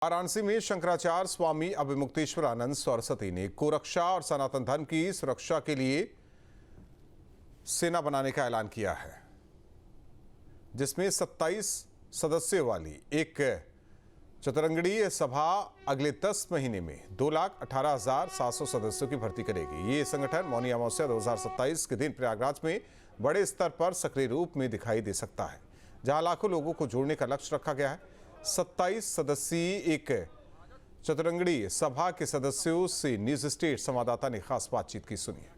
वाराणसी में शंकराचार्य स्वामी अभिमुक्तेश्वरानंद सरस्वती ने गोरक्षा और सनातन धर्म की सुरक्षा के लिए सेना बनाने का ऐलान किया है, जिसमें 27 सदस्यों वाली एक चतुरंगीय सभा अगले 10 महीने में 2,18,700 सदस्यों की भर्ती करेगी। ये संगठन मौनी अमावस्या 2027 के दिन प्रयागराज में बड़े स्तर पर सक्रिय रूप में दिखाई दे सकता है, जहां लाखों लोगों को जोड़ने का लक्ष्य रखा गया है। 27 सदस्यीय एक चतुरंगीय सभा के सदस्यों से न्यूज स्टेट संवाददाता ने खास बातचीत की, सुनिए।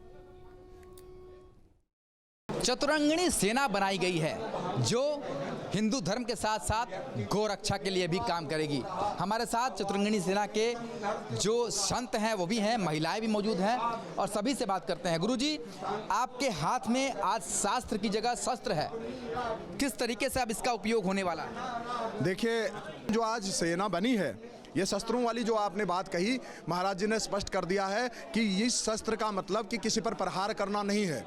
चतुरंगिणी सेना बनाई गई है जो हिंदू धर्म के साथ साथ गोरक्षा के लिए भी काम करेगी। हमारे साथ चतुरंगिणी सेना के जो संत हैं वो भी हैं, महिलाएं भी मौजूद हैं और सभी से बात करते हैं। गुरुजी, आपके हाथ में आज शास्त्र की जगह शस्त्र है, किस तरीके से अब इसका उपयोग होने वाला है? देखिए, जो आज सेना बनी है, ये शस्त्रों वाली जो आपने बात कही, महाराज जी ने स्पष्ट कर दिया है कि इस शस्त्र का मतलब कि किसी पर प्रहार करना नहीं है।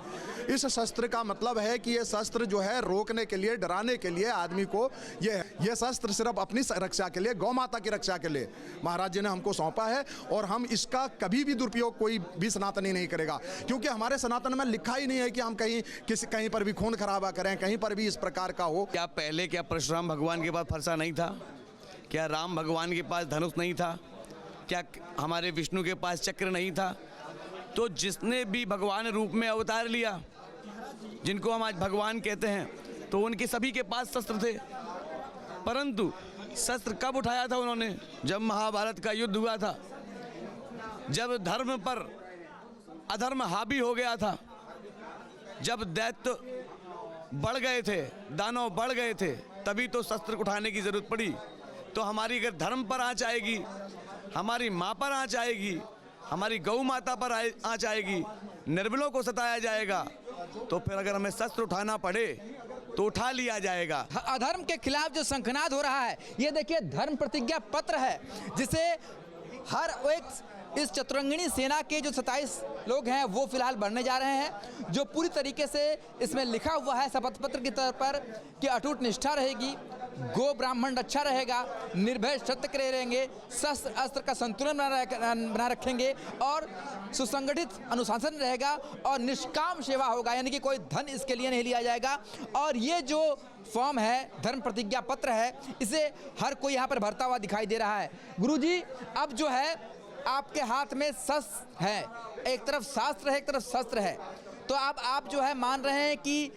इस शस्त्र का मतलब है कि ये शस्त्र जो है रोकने के लिए, डराने के लिए आदमी को ये शस्त्र सिर्फ अपनी रक्षा के लिए, गौ माता की रक्षा के लिए महाराज जी ने हमको सौंपा है और हम इसका कभी भी दुरुपयोग कोई भी सनातनी नहीं करेगा, क्योंकि हमारे सनातन में लिखा ही नहीं है कि हम कहीं पर भी खून खराबा करें, कहीं पर भी इस प्रकार का हो। क्या पहले परशुराम भगवान के पास फरसा नहीं था? क्या राम भगवान के पास धनुष नहीं था? क्या हमारे विष्णु के पास चक्र नहीं था? तो जिसने भी भगवान रूप में अवतार लिया, जिनको हम आज भगवान कहते हैं, तो उनके सभी के पास शस्त्र थे। परंतु शस्त्र कब उठाया था उन्होंने? जब महाभारत का युद्ध हुआ था, जब धर्म पर अधर्म हावी हो गया था, जब दैत्य बढ़ गए थे, दानव बढ़ गए थे, तभी तो शस्त्र उठाने की जरूरत पड़ी। तो हमारी अगर धर्म पर आँच आएगी, हमारी माँ पर आँच आएगी, हमारी गौ माता पर आँच आएगी, निर्बलों को सताया जाएगा, तो फिर अगर हमें शस्त्र उठाना पड़े तो उठा लिया जाएगा। अधर्म के खिलाफ जो शंखनाद हो रहा है, ये देखिए धर्म प्रतिज्ञा पत्र है, जिसे हर एक इस चतुरंगिणी सेना के जो 27 लोग हैं वो फिलहाल बढ़ने जा रहे हैं, जो पूरी तरीके से इसमें लिखा हुआ है शपथ पत्र के तौर पर कि अटूट निष्ठा रहेगी, गो ब्राह्मण अच्छा रहेगा, निर्भय सत्य रहेंगे, शस्त्र अस्त्र का संतुलन बना रखेंगे और सुसंगठित अनुशासन रहेगा और निष्काम सेवा होगा, यानी कि कोई धन इसके लिए नहीं लिया जाएगा। और ये जो फॉर्म है, धर्म प्रतिज्ञा पत्र है, इसे हर कोई यहाँ पर भरता हुआ दिखाई दे रहा है। गुरुजी, अब जो है आपके हाथ में शस्त्र है, एक तरफ शास्त्र है, एक तरफ शस्त्र है, तो अब आप जो है मान रहे हैं कि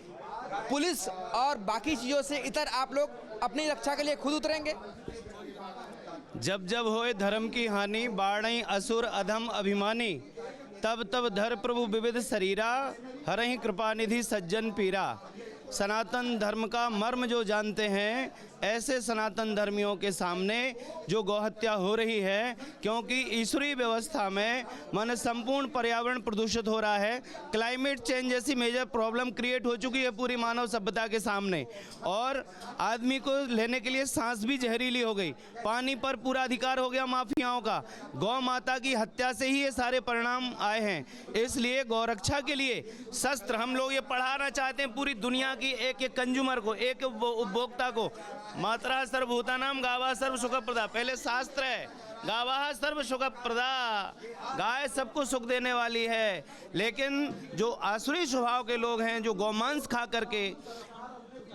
पुलिस और बाकी चीज़ों से इतर आप लोग अपनी रक्षा के लिए खुद उतरेंगे? जब जब होए धर्म की हानि, बाढ़ई असुर अधम अभिमानी, तब तब धर प्रभु विविध शरीरा, हरहि कृपा निधि सज्जन पीरा। सनातन धर्म का मर्म जो जानते हैं, ऐसे सनातन धर्मियों के सामने जो गौहत्या हो रही है, क्योंकि ईश्वरीय व्यवस्था में मन संपूर्ण पर्यावरण प्रदूषित हो रहा है, क्लाइमेट चेंज जैसी मेजर प्रॉब्लम क्रिएट हो चुकी है पूरी मानव सभ्यता के सामने, और आदमी को लेने के लिए सांस भी जहरीली हो गई, पानी पर पूरा अधिकार हो गया माफियाओं का, गौ माता की हत्या से ही ये सारे परिणाम आए हैं। इसलिए गौरक्षा के लिए शस्त्र हम लोग ये पढ़ाना चाहते हैं पूरी दुनिया की एक एक कंज्यूमर को, एक उपभोक्ता को। मात्रा सर्वभूतानाम गावा सर्व सुखप्रदा, पहले शास्त्र है, गावा सर्व सुखप्रदा, गाय सबको सुख देने वाली है। लेकिन जो आसुरी स्वभाव के लोग हैं, जो गौमांस खा करके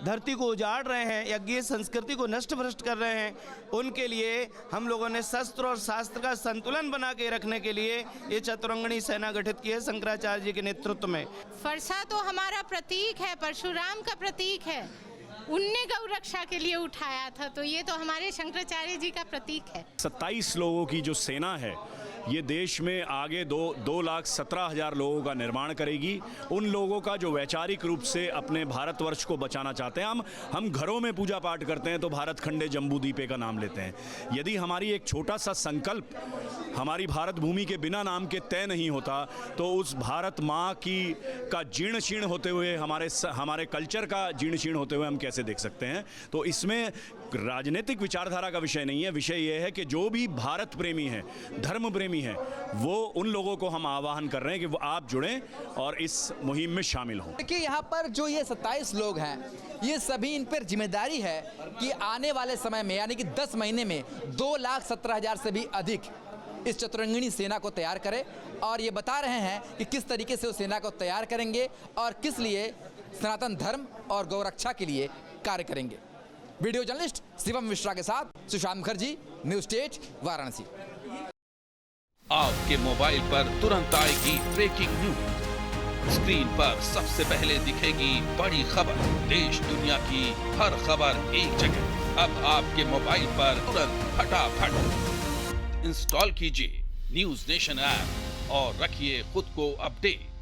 धरती को उजाड़ रहे हैं, यज्ञीय संस्कृति को नष्ट भ्रष्ट कर रहे हैं, उनके लिए हम लोगों ने शस्त्र और शास्त्र का संतुलन बना के रखने के लिए ये चतुरंगिणी सेना गठित की है शंकराचार्य जी के नेतृत्व में। फरसा तो हमारा प्रतीक है, परशुराम का प्रतीक है, उनने गौ रक्षा के लिए उठाया था, तो ये तो हमारे शंकराचार्य जी का प्रतीक है। 27 लोगों की जो सेना है, ये देश में आगे 2,17,000 लोगों का निर्माण करेगी। उन लोगों का जो वैचारिक रूप से अपने भारतवर्ष को बचाना चाहते हैं। हम घरों में पूजा पाठ करते हैं तो भारत खंडे जम्बू द्वीपे का नाम लेते हैं। यदि हमारी एक छोटा सा संकल्प हमारी भारत भूमि के बिना नाम के तय नहीं होता, तो उस भारत माँ का जीर्ण शीर्ण होते हुए, हमारे कल्चर का जीर्ण शीर्ण होते हुए हम कैसे कैसे देख सकते हैं। तो इसमें राजनीतिक विचारधारा का विषय नहीं है, विषय यह है कि जो भी भारत प्रेमी है, धर्म प्रेमी है, वो उन लोगों को हम आह्वान कर रहे हैं कि वो आप जुड़ें और इस मुहिम में शामिल हों। देखिए यहाँ पर जो ये 27 लोग हैं, ये सभी इन पर जिम्मेदारी है कि आने वाले समय में यानी कि 10 महीने में 2,17,000 से भी अधिक इस चतुरंगिणी सेना को तैयार करें। और ये बता रहे हैं कि किस तरीके से उस सेना को तैयार करेंगे और किस लिए सनातन धर्म और गौरक्षा के लिए कार्य करेंगे। वीडियो जर्नलिस्ट शिवम मिश्रा के साथ सुशांत मुखर्जी, न्यूज़ 8 वाराणसी। आपके मोबाइल पर तुरंत आएगी ब्रेकिंग न्यूज, स्क्रीन पर सबसे पहले दिखेगी बड़ी खबर, देश दुनिया की हर खबर एक जगह। अब आपके मोबाइल पर तुरंत फटाफट इंस्टॉल कीजिए न्यूज़ नेशन ऐप और रखिए खुद को अपडेट।